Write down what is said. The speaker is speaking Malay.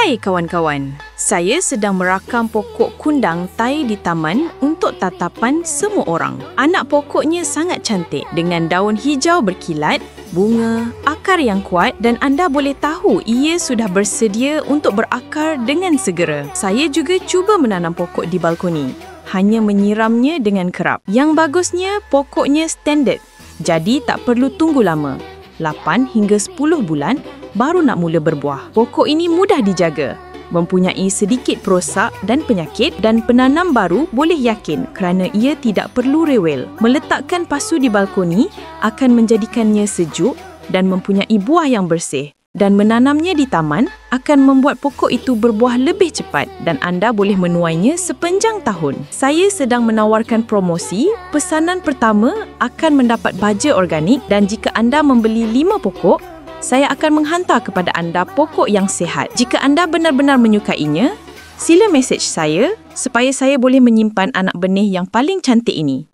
Hai kawan-kawan, saya sedang merakam pokok kundang Thai di taman untuk tatapan semua orang. Anak pokoknya sangat cantik dengan daun hijau berkilat, bunga, akar yang kuat dan anda boleh tahu ia sudah bersedia untuk berakar dengan segera. Saya juga cuba menanam pokok di balkoni, hanya menyiramnya dengan kerap. Yang bagusnya pokoknya standard, jadi tak perlu tunggu lama. 8 hingga 10 bulan baru nak mula berbuah. Pokok ini mudah dijaga, mempunyai sedikit perosak dan penyakit dan penanam baru boleh yakin kerana ia tidak perlu rewel. Meletakkan pasu di balkoni akan menjadikannya sejuk dan mempunyai buah yang bersih. Dan menanamnya di taman akan membuat pokok itu berbuah lebih cepat dan anda boleh menuainya sepanjang tahun. Saya sedang menawarkan promosi. Pesanan pertama akan mendapat baja organik dan jika anda membeli 5 pokok, saya akan menghantar kepada anda pokok yang sihat. Jika anda benar-benar menyukainya, sila mesej saya supaya saya boleh menyimpan anak benih yang paling cantik ini.